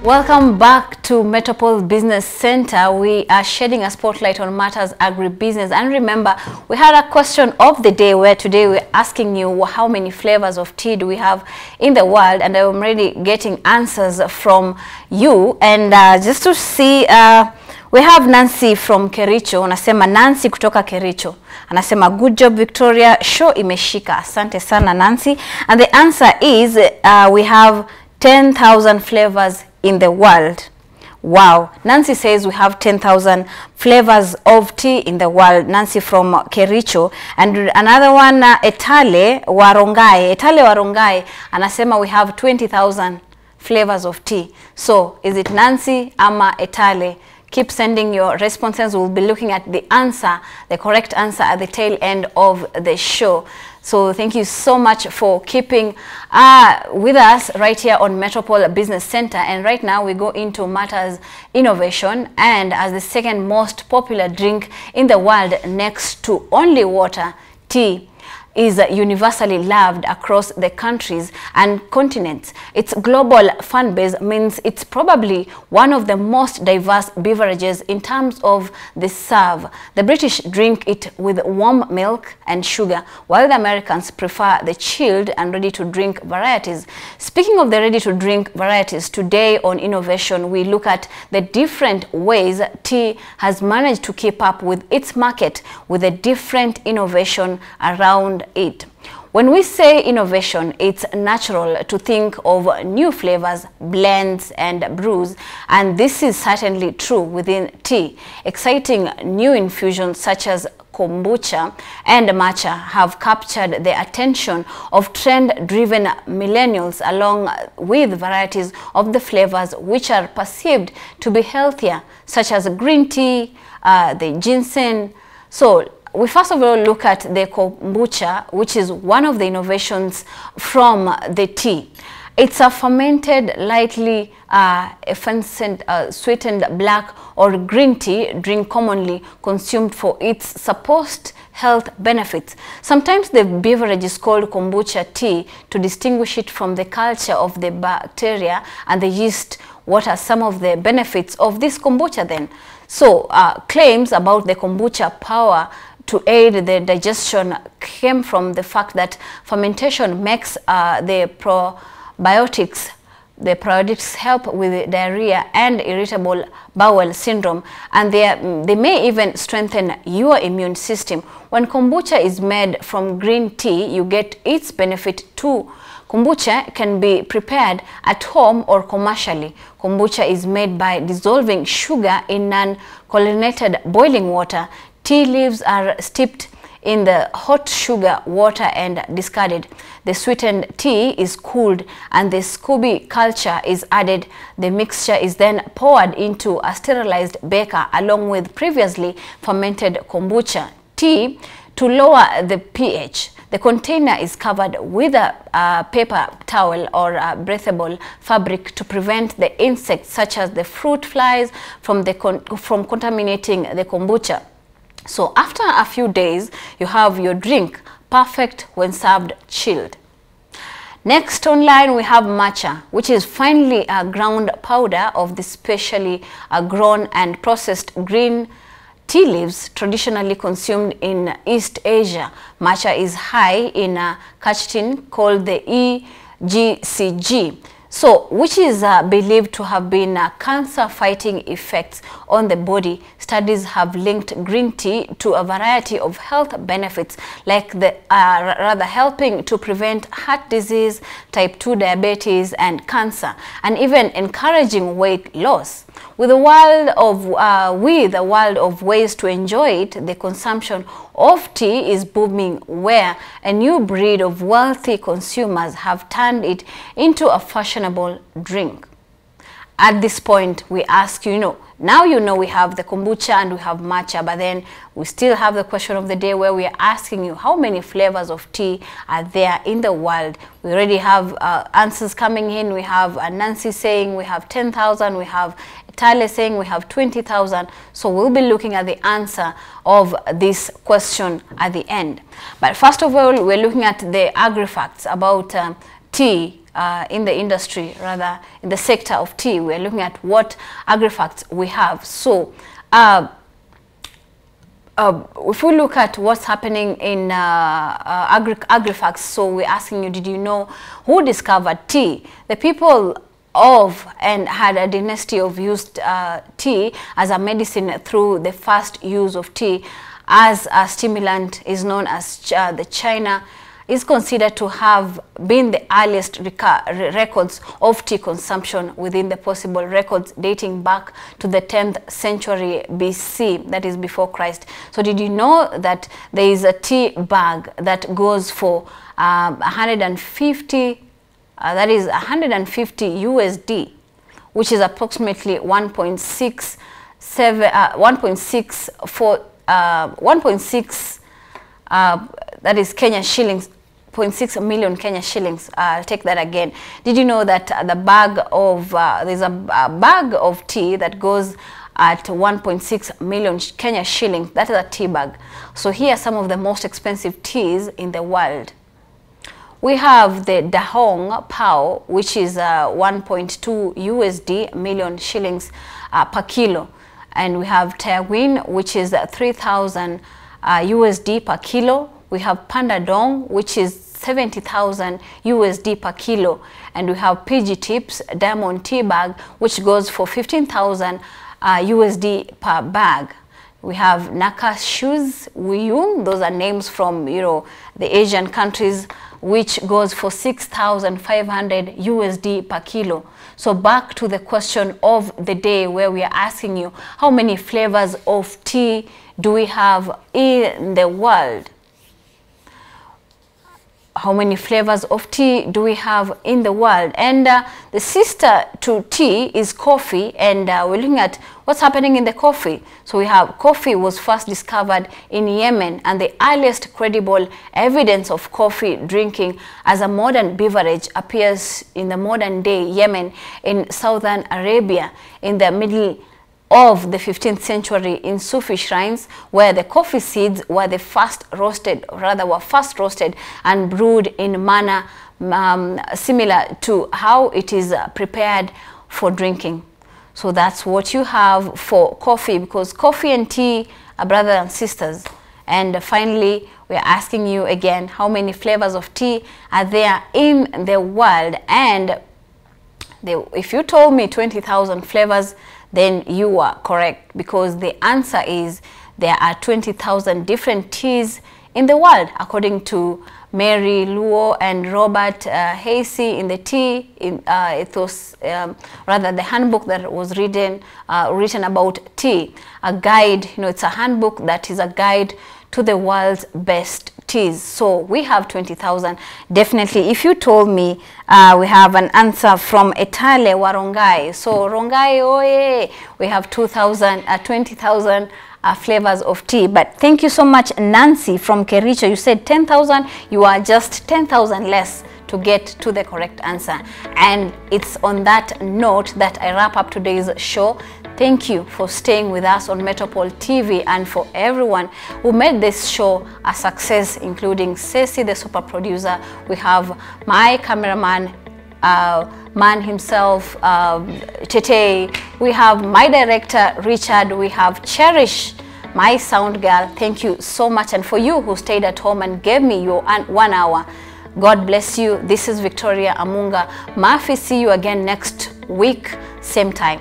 Welcome back to Metropole Business Center. We are shedding a spotlight on matters agribusiness. And remember, we had a question of the day where today we're asking you how many flavors of tea do we have in the world, and I'm already getting answers from you. And just to see, we have Nancy from Kericho. Anasema Nancy kutoka Kericho. Anasema good job Victoria, show imeshika. Asante sana Nancy. And the answer is we have 10,000 flavors in the world. Wow. Nancy says we have 10,000 flavors of tea in the world. Nancy from Kericho. And another one, Etale Warongai. Anasema we have 20,000 flavors of tea. So is it Nancy ama Etale? Keep sending your responses. We'll be looking at the answer, the correct answer at the tail end of the show. So thank you so much for keeping with us right here on Metropole Business Center. And right now we go into matters innovation, and as the second most popular drink in the world next to only water, tea is universally loved across the countries and continents. Its global fan base means it's probably one of the most diverse beverages in terms of the serve. The British drink it with warm milk and sugar, while the Americans prefer the chilled and ready-to-drink varieties. Speaking of the ready-to-drink varieties, today on Innovation, we look at the different ways tea has managed to keep up with its market with a different innovation around it. When we say innovation, it's natural to think of new flavors, blends and brews, and this is certainly true within tea. Exciting new infusions such as Kombucha and Matcha have captured the attention of trend-driven millennials, along with varieties of the flavors which are perceived to be healthier, such as green tea, the ginseng. So we first of all look at the Kombucha, which is one of the innovations from the tea. It's a fermented, lightly effervescent, sweetened black or green tea drink commonly consumed for its supposed health benefits. Sometimes the beverage is called kombucha tea to distinguish it from the culture of the bacteria and the yeast. What are some of the benefits of this kombucha then? So claims about the kombucha power to aid the digestion came from the fact that fermentation makes the probiotics help with diarrhea and irritable bowel syndrome, and they may even strengthen your immune system. When kombucha is made from green tea, you get its benefit too. Kombucha can be prepared at home or commercially. Kombucha is made by dissolving sugar in non-chlorinated boiling water. Tea leaves are steeped in the hot sugar water and discarded. The sweetened tea is cooled and the Scooby culture is added. The mixture is then poured into a sterilized beaker along with previously fermented kombucha tea to lower the pH. The container is covered with a paper towel or a breathable fabric to prevent the insects such as the fruit flies from contaminating the kombucha. So after a few days, you have your drink, perfect when served chilled. Next online we have matcha, which is finely ground powder of the specially grown and processed green tea leaves traditionally consumed in East Asia. Matcha is high in catechin called the EGCG, so which is believed to have been cancer-fighting effects on the body. Studies have linked green tea to a variety of health benefits, like helping to prevent heart disease, type 2 diabetes, and cancer, and even encouraging weight loss. With a world of ways to enjoy it, the consumption of tea is booming, where a new breed of wealthy consumers have turned it into a fashionable drink. At this point, we ask now we have the kombucha and we have matcha, but then we still have the question of the day where we are asking you how many flavors of tea are there in the world. We already have answers coming in. We have Nancy saying we have 10,000, we have Tyler saying we have 20,000. So we'll be looking at the answer of this question at the end. But first of all, we're looking at the agri-facts about tea in the industry, rather in the sector of tea. We're looking at what agri-facts we have. So if we look at what's happening in agri-facts, so we're asking you, did you know who discovered tea? The people of and had a dynasty of used tea as a medicine through the first use of tea as a stimulant is known as the China is considered to have been the earliest records of tea consumption within the possible records dating back to the 10th century BC, that is before Christ. So did you know that there is a tea bag that goes for 150, that is 150 USD, which is approximately 1.6 that is Kenya shillings, 0.6 million Kenya shillings. I'll take that again. Did you know that the bag of there's a bag of tea that goes at 1.6 million Kenya shillings? That is a tea bag. So here are some of the most expensive teas in the world. We have the Dahong Pao, which is 1.2 USD million shillings per kilo, and we have Taiwan, which is 3,000 USD per kilo. We have Panda Dong, which is 70,000 USD per kilo, and we have PG Tips Diamond Tea Bag, which goes for 15,000 USD per bag. We have Naka Shoes Wiyung, those are names from the Asian countries, which goes for 6,500 USD per kilo. So back to the question of the day, where we are asking you, how many flavors of tea do we have in the world? How many flavors of tea do we have in the world? And the sister to tea is coffee, and we're looking at what's happening in the coffee. So we have coffee was first discovered in Yemen, and the earliest credible evidence of coffee drinking as a modern beverage appears in the modern day Yemen in southern Arabia in the middle of the 15th century in Sufi shrines, where the coffee seeds were first roasted and brewed in a manner similar to how it is prepared for drinking. So that's what you have for coffee, because coffee and tea are brothers and sisters. And finally, we are asking you again, how many flavors of tea are there in the world? And if you told me 20,000 flavors, then you are correct, because the answer is there are 20,000 different teas in the world, according to Mary Luo and Robert Hasey in the tea, ethos, rather the handbook that was written about tea, a guide. It's a handbook that is a guide to the world's best teas. So we have 20,000. Definitely, if you told me we have an answer from Etale wa Rongai. So Rongai, oye, we have 20,000 flavors of tea. But thank you so much, Nancy from Kericho. You said 10,000. You are just 10,000 less to get to the correct answer. And it's on that note that I wrap up today's show. Thank you for staying with us on Metropole TV, and for everyone who made this show a success, including Ceci, the super producer. We have my cameraman, man himself, Tete. We have my director, Richard. We have Cherish, my sound girl. Thank you so much. And for you who stayed at home and gave me your 1 hour, God bless you. This is Victoria Amunga. Mafi, see you again next week, same time.